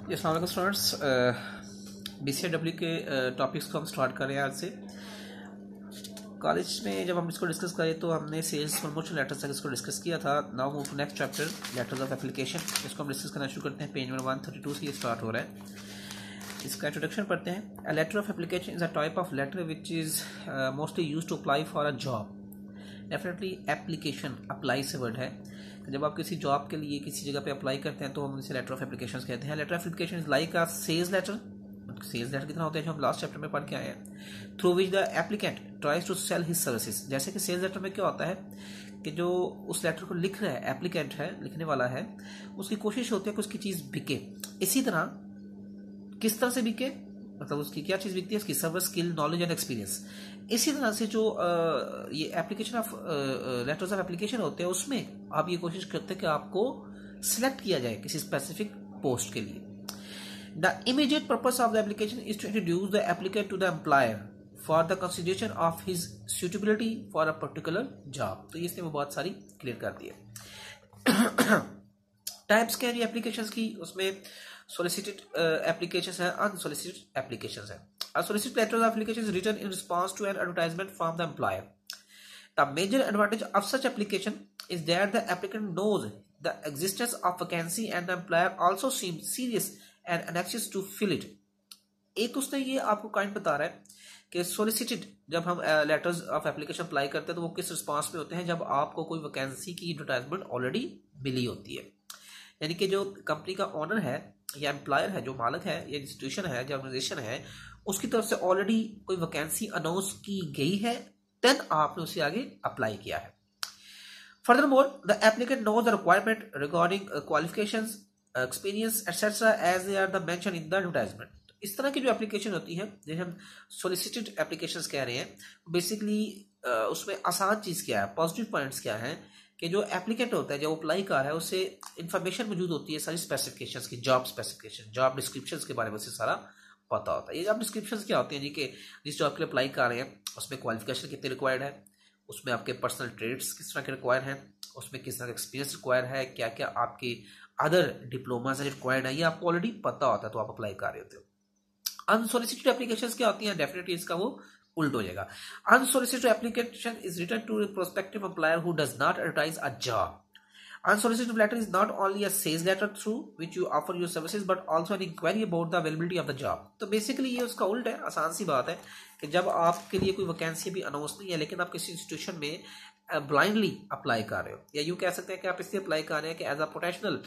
अस्सलाम वालेकुम students, BCA के टॉपिक्स को हम स्टार्ट कर रहे हैं आज से। कॉलेज में जब हम इसको डिस्कस करें तो हमने सेल्स प्रमोशन लेटर्स तक इसको डिस्कस किया था। Now move to next chapter, letters of application. इसको हम डिस्कस करना शुरू करते हैं। पेज नंबर 132 से ये स्टार्ट हो रहा है। इसका इंट्रोडक्शन पढ़ते हैं। A letter of application is a type of letter which is mostly use to apply for a job. Definitely application apply से वर्ड है। जब आप किसी जॉब के लिए किसी जगह पे अप्लाई करते हैं तो हम इसे लेटर ऑफ एप्लीकेशन कहते हैं। Letter of application is like a sales letter. Sales letter कितना होता है जो हम लास्ट चैप्टर में पढ़ के आए हैं। Through which the applicant tries to sell his services. जैसे कि सेल्स लेटर में क्या होता है कि जो उस लेटर को लिख रहा है, एप्लीकेंट है, लिखने वाला है, उसकी कोशिश होती है कि उसकी चीज बिके। इसी तरह किस तरह से बिके, मतलब उसकी क्या चीज बिकती है, उसकी service, skill, knowledge and experience. इसी तरह से जो ये application of letters of application होते हैं उसमें आप ये कोशिश करते हैं कि आपको सिलेक्ट किया जाए किसी स्पेसिफिक पोस्ट के लिए। The immediate purpose of the application is to introduce the applicant to the employer for the consideration of his suitability for a particular job. तो इसने वो बहुत सारी क्लियर कर दी है। टाइप्स क्या है एप्लीकेशंस की, उसमें सोलिसिटेड एप्लीकेशंस है, अनसोलिसिटेड एप्लीकेशंस है। A solicited letter of application is written in response to an advertisement from the employer. The major advantage of such application is that the applicant knows the existence of vacancy and the employer also seems serious and anxious to fill it. एक उसने ये आपको kind बता रहा है कि सोलिसिटेड जब हम लेटर्स ऑफ एप्लीकेशन अप्लाई करते हैं तो वो किस रिस्पांस में होते हैं, जब आपको कोई वैकेंसी की एडवर्टाइजमेंट ऑलरेडी मिली होती है। यानी कि जो कंपनी का ओनर है या एम्प्लॉयर है, जो मालिक है या इंस्टीट्यूशन है, जो ऑर्गेनाइजेशन है, उसकी तरफ से ऑलरेडी कोई वैकेंसी अनाउंस की गई है, देन आपने उसे आगे अप्लाई किया है। Furthermore the applicant knows the requirement regarding qualifications, experience etcetera as they are the mention in the advertisement. इस तरह की जो एप्लीकेशन होती है जिसे हम सोलिसिटेड एप्लीकेशंस कह रहे हैं, बेसिकली उसमें आसान चीज क्या है, पॉजिटिव पॉइंट्स क्या है कि जो एप्लीकेंट होता है, जो अप्लाई कर रहा है, उससे इंफॉर्मेशन मौजूद होती है सारी स्पेसिफिकेशंस की, जॉब स्पेसिफिकेशन, जॉब डिस्क्रिप्शंस के बारे में उसे सारा पता होता है। ये जॉब डिस्क्रिप्शंस क्या होती हैं जी, कि जिस जॉब के लिए अप्लाई कर रहे हैं उसमें क्वालिफिकेशन कितनी रिक्वायर्ड है, उसमें आपके पर्सनल ट्रेड्स किस तरह के रिक्वायर हैं, उसमें किस तरह का एक्सपीरियंस रिक्वायर है, क्या क्या आपके अदर डिप्लोमास रिक्वायर्ड है, ये आपको ऑलरेडी पता होता है तो आप अप्लाई कर रहे होते हो। अनसोलिसिटेड एप्लीकेशंस क्या होती हैं, डेफिनेटली इसका वो उल्ट हो जाएगा। Unsolicited application is written to prospective employer who does not advertise a job. Unsolicited letter is not only a sales letter through which you offer your services but also an inquiry about the availability of the job. तो basically ये उसका उल्ट है। आसान सी बात है कि जब आपके लिए कोई वैकेंसी भी अनाउंस नहीं है लेकिन आप किसी इंस्टीट्यूशन में ब्लाइंडली अप्लाई कर रहे हो, या यूँ कह सकते हैं कि आप इसलिए अप्लाई कर रहे हैं कि as a potential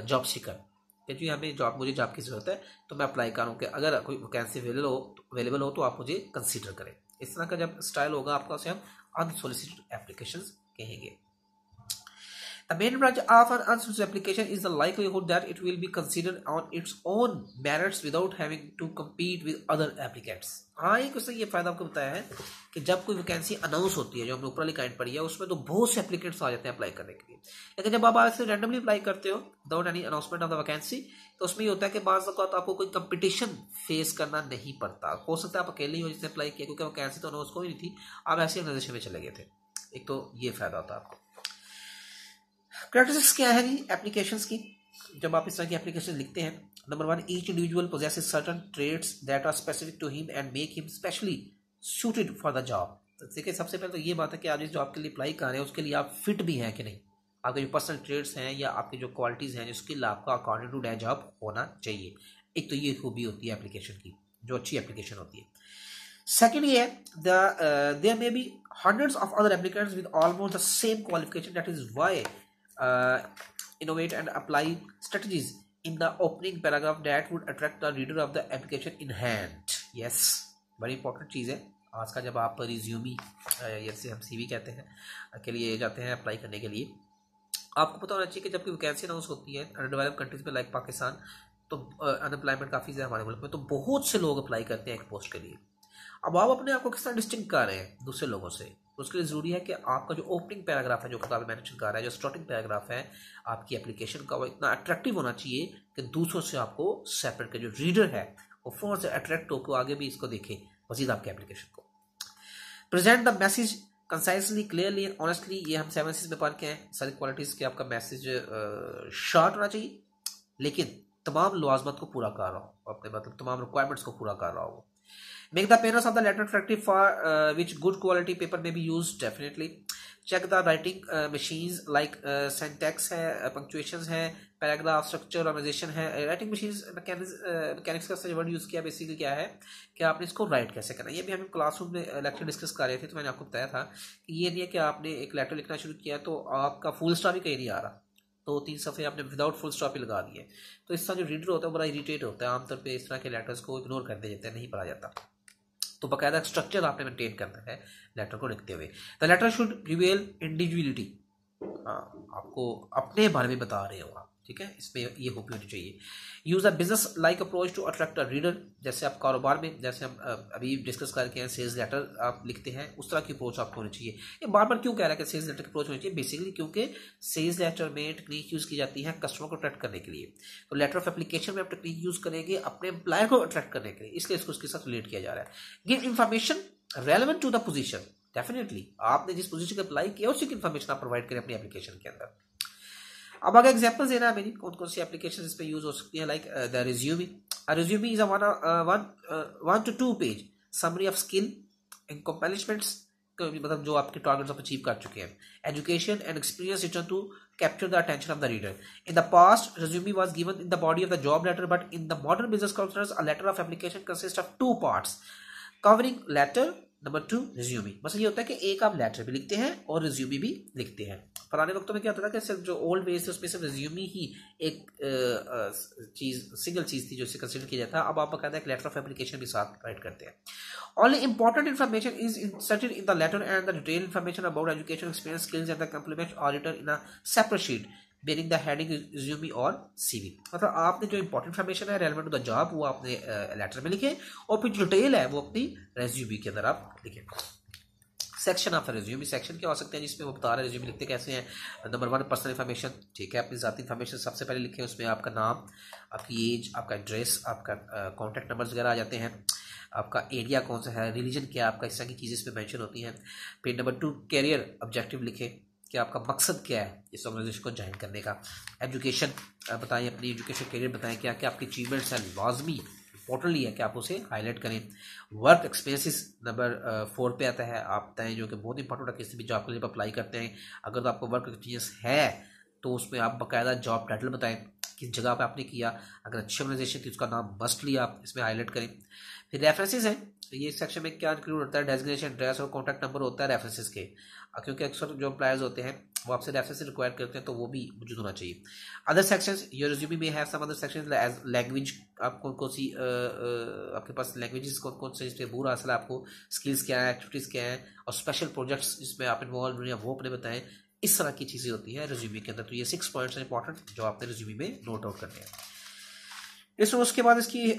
job seeker कि जी हमें जॉब, मुझे जॉब की जरूरत है तो मैं अप्लाई करूँ कि अगर कोई वैकेंसी अवेलेबल हो तो आप मुझे कंसिडर करें। इस तरह का जब स्टाइल होगा आपका, उसे हम अनसोलिसिटेड एप्लीकेशंस कहेंगे। The main branch of an unsolicited application is the likelihood that it will be considered on its own merits without having to compete with other applicants. हाँ, एक उसने ये फायदा आपको बताया है कि जब कोई वैकेंसी अनाउंस होती है, जो हमने ऊपर वाली काइंड पढ़ी है, उसमें तो बहुत से एप्लीकेंट्स आ जाते हैं अप्लाई करने के लिए। लेकिन जब आप ऐसे रैंडमली अप्लाई करते हो without any announcement of the vacancy, तो उसमें ये होता है कि बाज़ वक़्त आपको कोई कंपटीशन फेस करना नहीं पड़ता। हो सकता है आप अकेले ही हो जिसने अप्लाई किया, क्योंकि वैकेंसी तो अनाउंस कोई नहीं थी, आप ऐसे ऑर्गेनाइजेशन में चले गए थे। एक तो ये फायदा होता है आपको। कैरेक्टरिस्टिक्स क्या है जी एप्लीकेशंस की, जब आप इस तरह की एप्लीकेशन लिखते हैं। Number 1, each individual possesses certain trades that are specific to him and make him specially suited for the job. तो देखिए, सबसे पहले तो ये बात है कि आप जिस जॉब के लिए अप्लाई कर रहे हैं उसके लिए आप फिट भी हैं कि नहीं, आपके जो पर्सनल ट्रेड्स हैं या आपकी जो क्वालिटीज़ हैं, जो स्किल आपका अकॉर्डिंग टू दैट जॉब होना चाहिए। एक तो ये खूबी होती है एप्लीकेशन की, जो अच्छी एप्लीकेशन होती है। Second ये there may be hundreds of other applicants with almost the same qualification. That is why innovate and apply strategies in the opening paragraph that would attract the reader of the application in hand. Yes, बड़ी important चीज़ है। आज का जब आप resume, जैसे हम CV कहते हैं, के लिए जाते हैं अप्लाई करने के लिए, आपको पता होना चाहिए कि जब कोई वैकेंसी अनाउंस होती है अनडेवलप्ड कंट्रीज में लाइक पाकिस्तान, तो अनएम्प्लॉयमेंट काफ़ी ज़्यादा हमारे मुल्क में, तो बहुत से लोग अप्लाई करते हैं एक पोस्ट के लिए। अब आप अपने आप को किस तरह डिस्टिंक्ट कर रहे हैं दूसरे लोगों से, उसके लिए ज़रूरी है कि आपका जो ओपनिंग पैराग्राफ है, जो किताब मेंशन कर रहा है, जो स्टार्टिंग पैराग्राफ है आपकी एप्लीकेशन का, वो इतना अट्रैक्टिव होना चाहिए कि दूसरों से आपको सेपरेट के जो रीडर है वो फौरन से अट्रैक्ट होकर आगे भी इसको देखे मजीद आपके एप्लीकेशन को। Present the message concisely, clearly and honestly. ये हम 7 में पढ़ के हैं सारी क्वालिटीज़ के। आपका मैसेज शॉर्ट होना चाहिए लेकिन तमाम लवाजमत को पूरा कर रहा हो, अपने मतलब तमाम रिक्वायरमेंट्स को पूरा कर रहा हो। Make the panels of the letter attractive for which good quality paper may be used definitely. Check the writing machines like syntax है, punctuations है, paragraph structure, organization है. Writing machines mechanics का वर्ड यूज किया basically क्या है कि आपने इसको राइट कैसे करना है। ये भी हम क्लासरूम में लेक्चर डिस्कस कर रहे थे, तो मैंने आपको बताया था कि ये नहीं है कि आपने एक लेटर लिखना शुरू किया तो आपका फुल स्टॉप ही कहीं नहीं आ रहा, 2-3 सफ़े आपने विदाउट फुल स्टॉप ही लगा दिए, तो इसका जो रीडर होता है बड़ा इरिटेट होता है। आमतौर पे इस तरह के लेटर्स को इग्नोर कर दिया जाता है, नहीं पढ़ा जाता। तो बाकायदा स्ट्रक्चर आपने मेंटेन करना है लेटर को लिखते हुए। The letter should reveal individuality, आपको अपने बारे में बता रहे हो आप, ठीक है, इसमें ये होनी चाहिए। Use a business like approach to attract a reader, जैसे आप कारोबार में, जैसे हम अभी डिस्कस करके हैं सेल्स लेटर आप लिखते हैं, उस तरह की अप्रोच आपको होनी चाहिए। ये बार बार क्यों कह रहा है कि सेल्स लेटर की अप्रोच होनी चाहिए? बेसिकली क्योंकि सेल्स लेटर में टेक्निक यूज की जाती है कस्टमर को अट्रैक्ट करने के लिए। तो लेटर ऑफ एप्लीकेशन में आप टेक्निक यूज करेंगे अपने एम्प्लॉयर को अट्रैक्ट करने के लिए, इसलिए इसको उसके साथ रिलेट किया जा रहा है। Give information relevant to the position, definitely आपने जिस पोजीशन को अप्लाई किया उसी की इन्फॉर्मेशन आप प्रोवाइड करें अपनी एप्लीकेशन के अंदर। अब आगे एग्जांपल्स देना है मेरी कौन कौन सी एप्लीकेशन इस पे यूज हो सकती है। Like the resume, resume is a 1 to 2 page summary of skill accomplishments, मतलब जो आपके टारगेट्स आप अचीव कर चुके हैं। Education and experience written to capture the attention of the reader. In the past, resume was given in the body of the job letter, but in the modern business context, a letter of application consists of 2 parts, covering letter number 2 resume. मतलब ये होता है कि एक आप letter भी लिखते हैं और रिज्यूमे भी लिखते हैं। पुराने वक्तों में क्या होता था कि सिर्फ जो ओल्ड वेज थे उसमें सिर्फ रिज्यूमे ही एक सिंगल चीज थी जो इसे कंसिडर किया जाता है। अब आप बाकायदा एक लेटर ऑफ एप्लीकेशन भी साथ राइट करते हैं। Only important information is inserted in the letter, and the detailed information about education, experience, skills and the complements are written in a separate sheet bearing the heading resume और CV। मतलब आपने जो important information है relevant to the job वो आपने letter में लिखे, और फिर डिटेल है वो अपनी रेज्यूमे के अंदर आप लिखें। सेक्शन ऑफ रेज्यूमे, सेक्शन क्या हो सकते हैं जिसमें वो बता रहे हैं रेज्यूमे लिखते कैसे हैं। नंबर 1 पर्सनल इन्फॉर्मेशन, ठीक है, अपनी ज़ाती इन्फॉर्मेशन सबसे पहले लिखें, उसमें आपका नाम, आपकी एज, आपका एड्रेस, आपका कॉन्टैक्ट नंबर्स वगैरह आ जाते हैं, आपका एरिया कौन सा है, रिलीजन क्या, आपका इस तरह की चीज़ें इसमें मेंशन होती हैं। फिर नंबर 2 कैरियर ऑब्जेक्टिव लिखें कि आपका मकसद क्या है इस ऑर्गेनाइजेशन को ज्वाइन करने का। एजुकेशन बताएं, अपनी एजुकेशन कैरियर बताएं, क्या क्या आपकी अचीवमेंट्स हैं, लाजमी इंपॉर्टेंटली है कि आप उसे हाईलाइट करें। वर्क एक्सपीरियंसेस नंबर 4 पे आता है, आप बताएं, जो कि बहुत इंपॉर्टेंट है किसी भी जॉब के लिए अप्लाई करते हैं। अगर तो आपको वर्क एक्सपीरियंस है तो उसमें आप बाकायदा जॉब टाइटल बताएं, किस जगह पे आपने किया, अगर अच्छी ऑर्गेनाइजेशन थी उसका नाम मस्टली आप इसमें हाईलाइट करें। फिर रेफरेंसेस हैं, ये सेक्शन में क्या इंक्लूड होता है, डेजिग्नेशन, एड्रेस और कॉन्टैक्ट नंबर होता है रेफरेंसेस के, क्योंकि अक्सर जो एम्प्लॉयर्स होते हैं वो आपसे रेफरेंस रिक्वायर करते हैं तो वो भी मौजूद होना चाहिए। अदर सेक्शंस, योर रिज्यूमे में है some other sections as language, आप कौन कौन सी आपके पास लैंग्वेजेस कौन कौन से, इस पर पूरा हासिल आपको, स्किल्स क्या है, एक्टिविटीज़ क्या है, और स्पेशल प्रोजेक्ट्स जिसमें आप इन्वॉल्व हुए हैं वो अपने बताएं। इस तरह की चीज़ें होती हैं रिज्यूमे के अंदर। तो ये 6 पॉइंट्स हैं इंपॉर्टेंट जो आपने रिज्यूमे में नोट आउट करने हैं। उसके बाद इसकी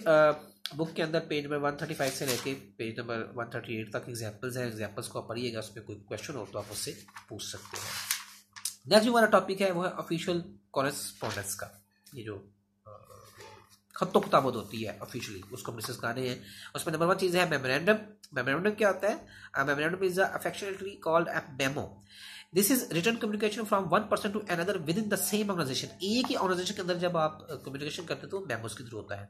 बुक के अंदर पेज नंबर 135 से लेके पेज नंबर 138 तक एग्जाम्पल्स हैं, एग्जाम्पल्स को आप पढ़िएगा, उसमें कोई क्वेश्चन हो तो आप उससे पूछ सकते हैं। नेक्स्ट जो हमारा टॉपिक है वो है ऑफिशियल कॉरेस्पॉन्डेंस का। ये जो खत्तो किताबत होती है ऑफिशियली, उसको हम डिस्कस कर रहे हैं। उसमें नंबर 1 चीज़ है मेमोरेंडम। मेमोरेंडम क्या होता है? Memorandum is affectionately called a memo. This is written communication from one person to another with in the same organisation. एक ही ऑर्गेनाइजेशन के अंदर जब आप कम्युनिकेशन करते हैं तो मेमोस के थ्रू होता है।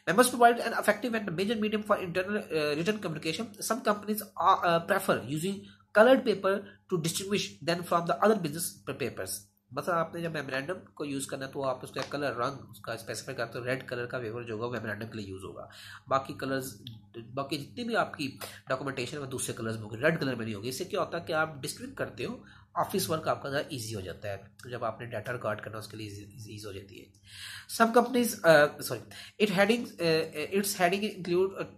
Memos provide an effective and major medium for internal written communication. Some companies prefer using coloured paper to distinguish then from the other business papers. मतलब आपने जब मेमोरेंडम को यूज़ करना है तो आप उसका कलर, रंग उसका स्पेसिफाई करते हो, रेड कलर का पेपर जो होगा मेमोरेंडम के लिए यूज़ होगा। बाकी कलर्स, बाकी जितनी भी आपकी डॉक्यूमेंटेशन में दूसरे कलर्स में होगी, रेड कलर में नहीं होगी। इससे क्या होता है कि आप डिस्ट्रीब्यूट करते हो, ऑफिस वर्क आपका ज़्यादा ईजी हो जाता है, जब आपने डाटा रिकॉर्ड करना उसके लिए ईजी हो जाती है। Some companies its heading include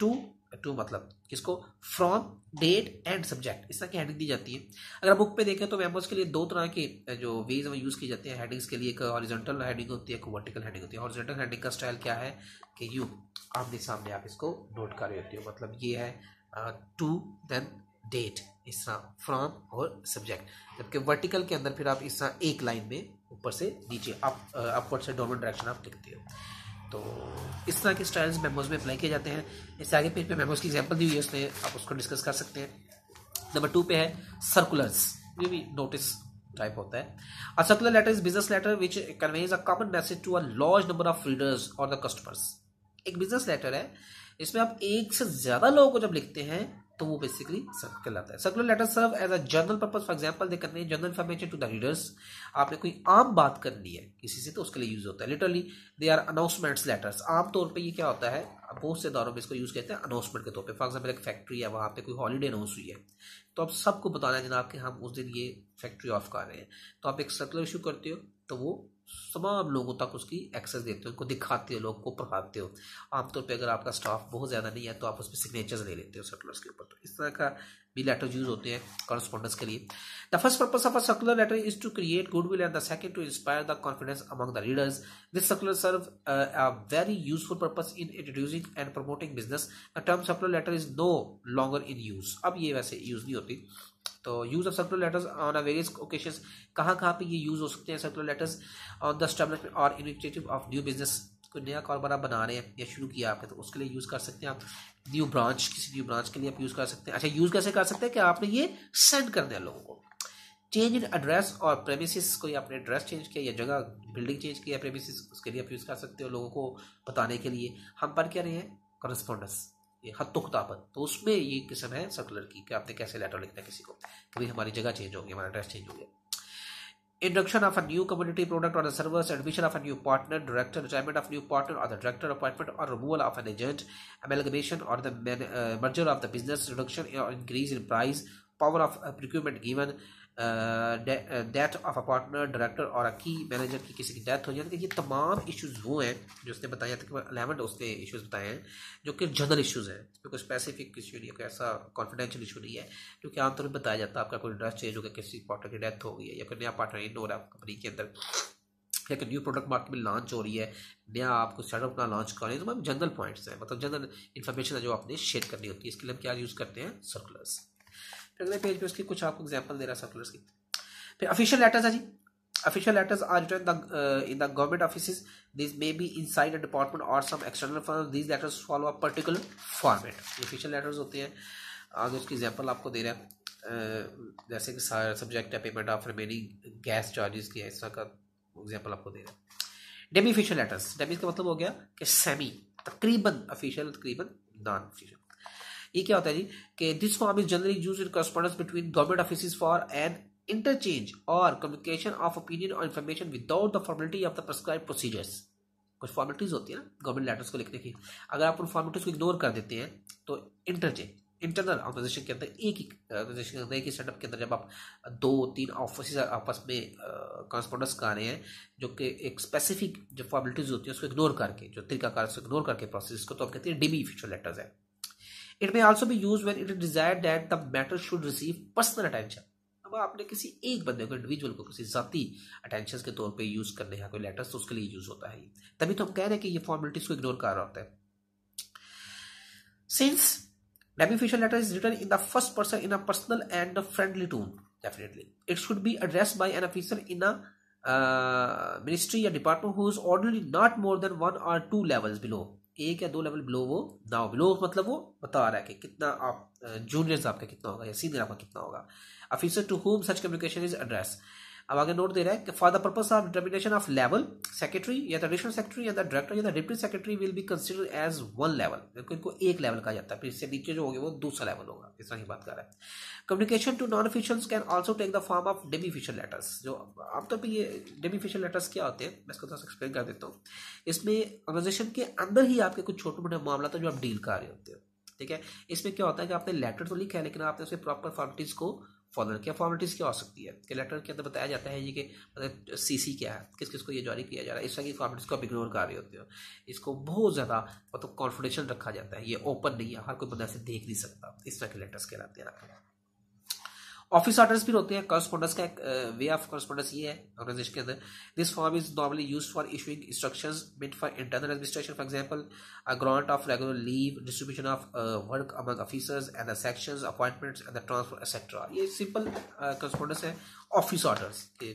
to मतलब किसको, फ्रॉम, डेट एंड सब्जेक्ट, इस तरह की हेडिंग दी जाती है। अगर बुक पे देखें तो मेमोस के लिए 2 तरह के जो वेज में यूज़ किए जाते हैं हेडिंग्स के लिए। एक हॉरिजॉन्टल हेडिंग होती है, एक वर्टिकल हेडिंग होती है। हॉरिजॉन्टल हेडिंग का स्टाइल क्या है कि यूँ आमने सामने आप इसको नोट कर रहे होते हो, मतलब ये है टू देन डेट, इस तरह फ्रॉम और सब्जेक्ट। जबकि वर्टिकल के अंदर फिर आप इस तरह एक लाइन में ऊपर से नीचे अपवर्ड से डाउनवर्ड डायरेक्शन आप लिखते हो। तो इस तरह के स्टाइल्स मेमोज में अप्लाई किए जाते हैं। इससे आगे पेज पे मेमोज की एग्जांपल दी हुई है, उसमें आप उसको डिस्कस कर सकते हैं। नंबर 2 पे है सर्कुलर्स। ये भी नोटिस टाइप होता है। A circular letter is business letter which conveys a common message to a large number of readers or the customers. एक बिजनेस लेटर है, इसमें आप एक से ज्यादा लोगों को जब लिखते हैं तो वो बेसिकली कहलाता है। Circular letter serve as a general purpose, for example they convey general information to the readers. आपने कोई आम बात करनी है किसी से तो उसके लिए यूज होता है। Literally they are announcements letters. आमतौर पे ये क्या होता है, बहुत से दौरों में इसको यूज करते हैं अनाउंसमेंट के तौर पे। फॉर एग्जाम्पल एक फैक्ट्री है, वहां पे कोई हॉलीडे अनाउंस हुई है, तो आप सबको बताना है जनाब कि हम उस दिन ये फैक्ट्री ऑफ कर रहे हैं, तो आप एक सर्कुलर इशू करते हो, तो वो तमाम लोगों तक उसकी एक्सेस देते हो, उनको दिखाते हो, लोग को पढ़ाते हो। आमतौर पे अगर आपका स्टाफ बहुत ज़्यादा नहीं है तो आप उस पर सिग्नेचर्स ले लेते हो सर्कुलर्स के ऊपर। तो इस तरह का भी लेटर यूज होते हैं कॉरेस्पॉन्डेंस के लिए। The first purpose of a circular letter is to create goodwill and the second to inspire the confidence among the readers. This circular serve a very useful purpose in introducing and promoting business. The term circular letter is no longer in use. अब ये वैसे use नहीं होती। तो use of circular letters on a various occasions, कहाँ पे ये use हो सकते हैं circular letters? On the establishment और इनिशिएटिव ऑफ न्यू बिजनेस। कोई नया कारोबार आप बना रहे हैं या शुरू किया आपने, तो उसके लिए यूज कर सकते हैं आप। न्यू ब्रांच, किसी न्यू ब्रांच के लिए आप यूज कर सकते हैं। अच्छा, यूज कैसे कर सकते हैं कि आपने ये सेंड करना है लोगों को। चेंज इन एड्रेस और प्रेमिसिस, कोई आपने एड्रेस चेंज किया या जगह बिल्डिंग चेंज किया प्रेमिसिस, उसके लिए आप यूज कर सकते हो लोगों को बताने के लिए। हम पढ़ क्या रहे हैं, करस्पॉन्डेंस, ये खत्तो खिताबत, तो उसमें ये किस्म है सर्कुलर की कि आपने कैसे लेटर लिखना है किसी को, कभी हमारी जगह चेंज हो गई, हमारा एड्रेस चेंज हो गया। Introduction of a new commodity product or the service, admission of a new partner, director, retirement of new partner or the director, appointment or removal of an agent, amalgamation or the merger of the business, reduction or increase in price, power of procurement given, death of a partner, director और अ की manager की किसी की death हो जाए। ये तमाम issues वो हैं जो उसने बताया था, 11 उसने इश्यूज बताए हैं जो कि जनरल इश्यूज हैं। इसमें कोई स्पेसिफिक इशू नहीं है, कोई ऐसा कॉन्फिडेंशियल इशू नहीं है, क्योंकि आमतौर पर बताया जाता है आपका कोई ड्रेस चेंज हो गया, किसी पार्टनर की डेथ हो गई है, या कोई नया पार्टनर इन हो रहा है कंपनी के अंदर, या कोई न्यू प्रोडक्ट मार्केट में लॉन्च हो रही है, नया आपको स्टार्टअप अपना लॉन्च कर रहे हैं। तो मतलब जनरल पॉइंट्स हैं, मतलब जनरल इन्फॉर्मेशन है जो आपने शेयर करनी होती है। इसके लिए हम क्या यूज़ करते हैं, सर्कुलर्स। अगले पेज पे उसकी कुछ आपको एग्जांपल दे रहा है सर्कुलर्स की। फिर ऑफिशियल लेटर्स है जी। Official letters are written in the government offices, this may be inside a department or some external firm, these letters follow a particular format. ये ऑफिशियल लेटर्स होते हैं। आगे उसकी एग्जांपल आपको दे रहा है, जैसे कि सब्जेक्ट है payment of remaining gas charges की है, इस तरह का एग्जांपल आपको दे रहा है। डेमी ऑफिशियल लेटर्स, डेमी का मतलब हो गया कि सेमी, तकरीबन ऑफिशियल, तकरीबन नॉन ऑफिशियल। ये क्या होता है जी कि this form is generally used in correspondence between government offices for an interchange or communication of opinion or information without the formality of the prescribed procedures. कुछ फॉर्मेलिटीज होती है ना गवर्नमेंट लेटर्स को लिखने की, अगर आप उन फॉर्मेलिटीज को इग्नोर कर देते हैं तो इंटरचेंज, इंटरनल ऑर्गेनाइजेशन के अंदर, एक ही ऑर्गेनाइजेशन के अंदर, एक ही सेटअप के अंदर जब आप 2-3 ऑफिस आपस में कॉरेस्पॉन्डेंस कर रहे हैं, जो कि एक स्पेसिफिक जो फॉर्मेलिटीज होती है उसको इग्नोर करके, जो तरीकाकार से इग्नोर करके प्रोसेस को, तो आप कहते हैं डेमी ऑफिशियल लेटर्स है। It may also be used when it is desired that the matter should receive personal attention। अब आपने किसी एक बंदे को, इंडिविजुअल को किसी जाती अटेंशन के तौर पे यूज करने हैं कोई लेटर्स, तो उसके लिए यूज होता है। तभी तो हम कह रहे हैं कि ये फॉर्मेलिटीज को इग्नोर कर रहा होता है। Since beneficial letter is written in the first person in a personal and a friendly tone, definitely it should be addressed by an officer in a ministry or department who is ordinarily not more than 1 or 2 levels below। एक या 2 level below वो ना हो। Below मतलब वो बता रहा है कि कितना आप जूनियर्स आपका कितना होगा या सीनियर आपका कितना होगा। Officer to whom such communication is address. अब आगे नोट दे रहा है कि for the purpose of determination of level, secretary या द एडिशनल सेक्रेटरी या द डायरेक्टर या the deputy secretary will be considered as 1 level. इनको एक लेवल कहा जाता है, फिर इससे नीचे जो होगा वो दूसरा लेवल होगा। इस तरह की बात कर रहा है। Communication to non officials can also take the form of demi official letters. जो आमतौर पर ये डेमी ऑफिशियल लेटर्स क्या होते हैं, मैं इसको थोड़ा सा एक्सप्लेन कर देता हूँ। इसमें ऑर्गेनाइजेशन के अंदर ही आपके कुछ छोटे मोटे मामला जो आप डील कर रहे होते हो, ठीक है। इसमें क्या होता है कि आपने लेटर तो लिखा है लेकिन आपने उसके प्रॉपर फॉर्मेलिटीज को फॉलो किया। फॉर्मेलिटीज क्या हो सकती है कि लेटर के अंदर बताया जाता है ये कि मतलब सीसी क्या है, किस किस को ये जारी किया जा रहा है, इस तरह की फॉर्मेलिटीज को आप इग्नोर कर रहे होते हो। इसको बहुत ज़्यादा मतलब कॉन्फिडेंशियल रखा जाता है, ये ओपन नहीं है, हर कोई बंदा ऐसे देख नहीं सकता। इस तरह के लेटर्स कहलाते हैं। ऑफिस ऑर्डर्स भी होते हैं। कॉरेस्पॉन्डेंस का एक वे ऑफ कॉरेस्पॉन्डेंस ये है ऑर्गेनाइजेशन के अंदर। This form is normally used for issuing instructions meant for internal administration, for example a grant of regular leave, distribution of work among officers and the sections, appointments and the transfer etcetera. ये simple correspondence है। Office orders के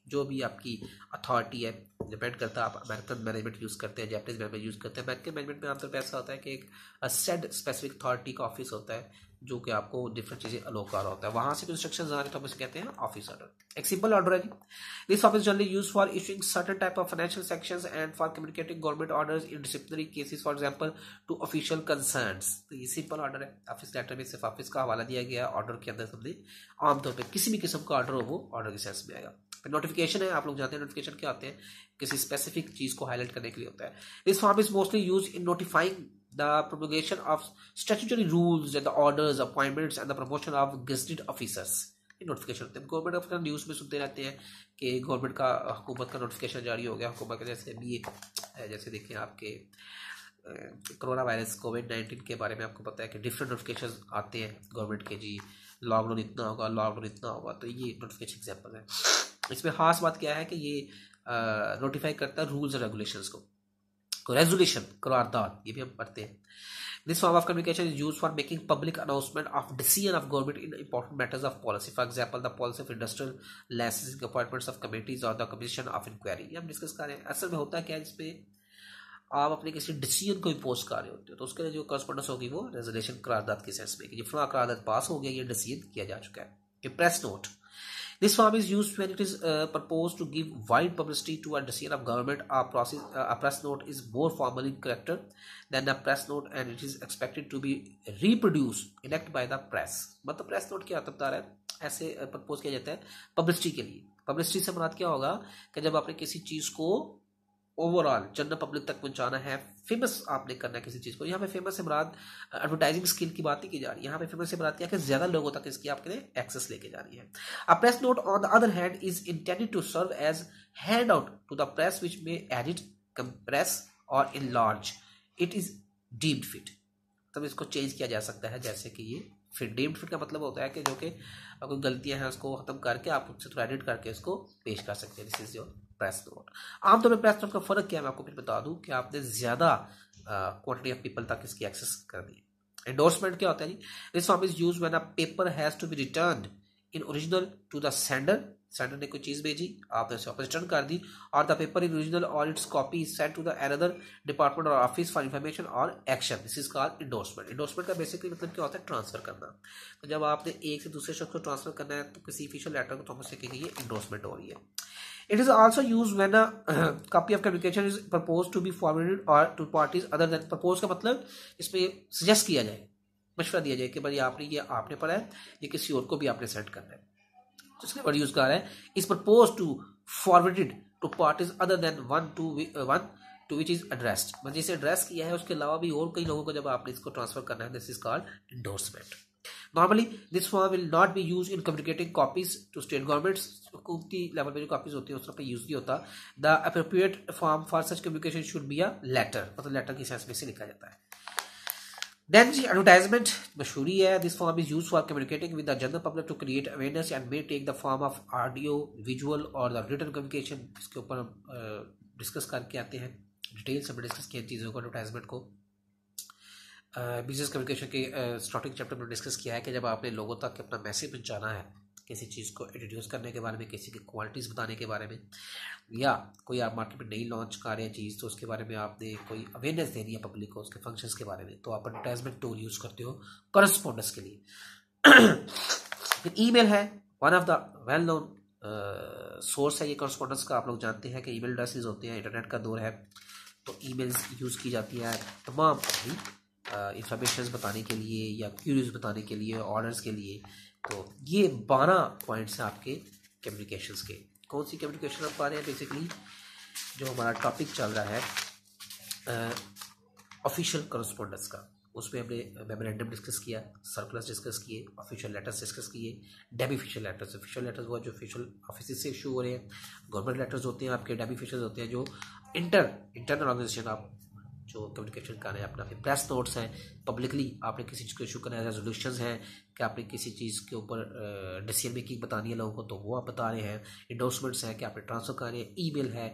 जो भी आपकी authority है depend करता है आप अमेरिकन मैनेजमेंट यूज़ करते हैं, जैपनीज मैनेजमेंट यूज़ करते हैं। अमेरिकन मैनेजमेंट में आमतौर पर ऐसा होता है कि एक सेड स्पेसिफिक अथॉरिटी का ऑफिस होता है जो कि आपको डिफरेंट चीज़ें अलो कर रहा होता है, वहाँ से जो इंस्ट्रक्शन आ रहे हैं तो हम इसे कहते हैं ऑफिस ऑर्डर। एक सिंपल ऑर्डर है जी। This office generally use for issuing certain type of financial sections and for communicating government orders in disciplinary cases for example to official concerns. तो ये सिंपल ऑर्डर है, ऑफिस लेटर में सिर्फ office का हवाला दिया गया, ऑर्डर के अंदर हमने आमतौर पर किसी भी किस्म का ऑर्डर हो वो ऑर्डर के सेंस में आएगा। नोटिफिकेशन है, आप लोग जानते हैं नोटिफिकेशन क्या होते हैं, किसी स्पेसिफिक चीज को हाईलाइट करने के लिए होता है। This form is mostly use in notifying the promulgation of statutory rules and the orders, appointments and the promotion of gazetted officers। ये नोटिफिकेशन होते हैं। गवर्नमेंट ऑफ न्यूज़ में सुनते रहते हैं कि गवर्नमेंट का हुकूमत का नोटिफिकेशन जारी हो गया, हुकूमत का जैसे भी जैसे देखिए आपके कोरोना वायरस कोविड-19 के बारे में आपको पता है कि डिफरेंट नोटिफिकेशन आते हैं गवर्नमेंट के जी, लॉकडाउन इतना होगा, लॉकडाउन इतना होगा, तो ये नोटिफिकेशन एग्जाम्पल है। इसमें खास बात क्या है कि ये नोटिफाई करता है रूल्स एंड रेगुलेशंस को। रेजोल्यूशन करारदाद ये भी हम पढ़ते हैं। This form of communication is used for making public announcement of decision of government in important matters of policy, for example the policy of industrial licensing, appointments of committees और the commission of inquiry. ये हम discuss कर रहे हैं। असल में होता क्या है, इसमें आप अपने किसी डिसीजन को इम्पोज कर रहे होते हो तो उसके लिए जो करस्पॉन्डेंस होगी वो रेजोल्यूशन करारदाद के सेंस में कि फला करारदाद पास हो गया, ये डिसीजन किया जा चुका है। Press note, this form is used when it is proposed to give wide publicity to a decision of government. A press note is more formal in character than a press note and it is expected to be reproduced elect by the press। मतलब press note क्या बता रहा है, ऐसे propose किया जाता है publicity के लिए। पब्लिसिटी से मुराद क्या होगा कि जब आपने किसी चीज को ओवरऑल जनरल पब्लिक तक पहुंचाना है, फेमस आपने करना है किसी चीज को। यहाँ पे फेमस से मुराद एडवर्टाइजिंग स्किल की बात नहीं की जा रही है, यहाँ पे फेमस से मुराद क्या है कि ज्यादा लोगों तक इसकी आपके लिए एक्सेस लेके जा रही है। A press note on the other hand is intended to serve as hand out to the press which may edit, compress or enlarge it is deemed fit. तब इसको चेंज किया जा सकता है, जैसे कि ये फिट। डीम्ड फिट का मतलब होता है कि जो कि कोई गलतियां हैं उसको खत्म करके आप उससे थोड़ा एडिट करके इसको पेश कर सकते हैं। This is your press note. आमतौर पर प्रेस नोट का फर्क क्या है, मैं आपको फिर बता दूं कि आपने ज्यादा क्वांटिटी ऑफ पीपल तक इसकी एक्सेस कर दी। एंडोर्समेंट क्या होता है जी? This form is used when a paper has to be returned in original to the sender. Sender ने कोई चीज भेजी, आपने उसे वापस रिटर्न कर दी, और the paper in original or its copy is sent to the another department or office for information और action. This is called endorsement. Endorsement का बेसिकली मतलब क्या होता है, ट्रांसफर करना। तो जब आपने एक से दूसरे शख्स को ट्रांसफर करना है तो किसी ऑफिशियल लेटर को तो हम उसे कहेंगे एंडोर्समेंट हो रही है। It is also used when a copy of communication is proposed to be forwarded or to parties other than। propose का मतलब इसमें सजेस्ट किया जाए, मशवरा दिया जाए कि भाई आपने पढ़ा है, ये किसी और को भी आपने सेंड करना है, तो इसलिए वर्ड यूज कर रहा है is propose to forwarded to parties other than one to which is addressed. मतलब जिसे एड्रेस किया है उसके अलावा भी और कई लोगों को जब आपने इसको ट्रांसफर करना है, this is called endorsement. Normally, this form will not be used in communicating copies to state governments। हुकूमती लेवल पे जो कॉपीज होती है उस पर यूज नहीं होता। The appropriate form for such communication should be a letter, मतलब लेटर की सेंस में से लिखा जाता है। Then जी advertisement मशहूरी है। This form is used for communicating with the general public to create awareness and may take the form of audio, visual or the written communication। इसके ऊपर हम डिस्कस करके आते हैं, डिटेल से डिस्कस किया चीज़ों को, एडवर्टाइजमेंट को। बिजनेस कम्युनिकेशन के स्टार्टिंग चैप्टर में डिस्कस किया है कि जब आपने लोगों तक अपना मैसेज पहुंचाना है, किसी चीज़ को इंट्रोड्यूस करने के बारे में, किसी की क्वालिटीज़ बताने के बारे में, या कोई आप मार्केट में नई लॉन्च कर रहे हैं चीज़ तो उसके बारे में आपने कोई अवेयरनेस देनी है पब्लिक को उसके फंक्शंस के बारे में, तो आप एडवर्टाइजमेंट टूल यूज़ करते हो करस्पॉन्डेंस के लिए। फिर ईमेल है, one of the well known source है ये करस्पॉन्डेंस का। आप लोग जानते हैं कि ईमेल एड्रेसेस होते हैं, इंटरनेट का दौर है तो ईमेल्स यूज़ की जाती है तमाम अपनी इंफॉर्मेशन बताने के लिए या क्यूरीज बताने के लिए, ऑर्डर्स के लिए। तो ये 12 पॉइंट्स हैं आपके कम्युनिकेशंस के। कौन सी कम्युनिकेशन आप पा रहे हैं? बेसिकली जो हमारा टॉपिक चल रहा है ऑफिशियल करस्पॉन्डेंस का, उसमें हमने मेमोरेंडम डिस्कस किया, सर्कुलर्स डिस्कस किए, ऑफिशियल लेटर्स डिस्कस किए, Demi official letters. Official letters वो जो ऑफिशियल ऑफिस से इशू हो रहे हैं, गवर्नमेंट लेटर्स होते हैं आपके, डेमी ऑफिशियल होते हैं जो इंटरनल ऑर्गेनाइजेशन आप जो कम्युनिकेशन कर रहे हैं अपना। फिर प्रेस नोट्स हैं, पब्लिकली आपने किसी चीज़ को इशू करना है, रेजोल्यूशंस हैं कि आपने किसी चीज़ के ऊपर डिसीजन मेकिंग बतानी है लोगों को तो वो आप बता रहे हैं। इंडोर्समेंट्स हैं कि आपने ट्रांसफर कर रहे हैं, ईमेल है,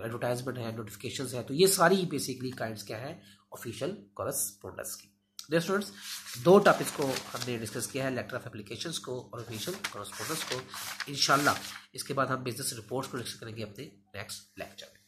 एडवर्टाइजमेंट है, नोटिफिकेशंस है। तो ये सारी बेसिकली काइंड्स क्या है ऑफिशियल कॉरेस्पॉन्डेंस की। डियर स्टूडेंट्स, 2 टॉपिक्स को हमने डिस्कस किया है, लेटर ऑफ एप्लीकेशंस को और ऑफिशियल कॉरेस्पॉन्डेंस को। इंशाल्लाह इसके बाद हम बिजनेस रिपोर्ट्स को डिस्कस करेंगे अपने नेक्स्ट लेक्चर में।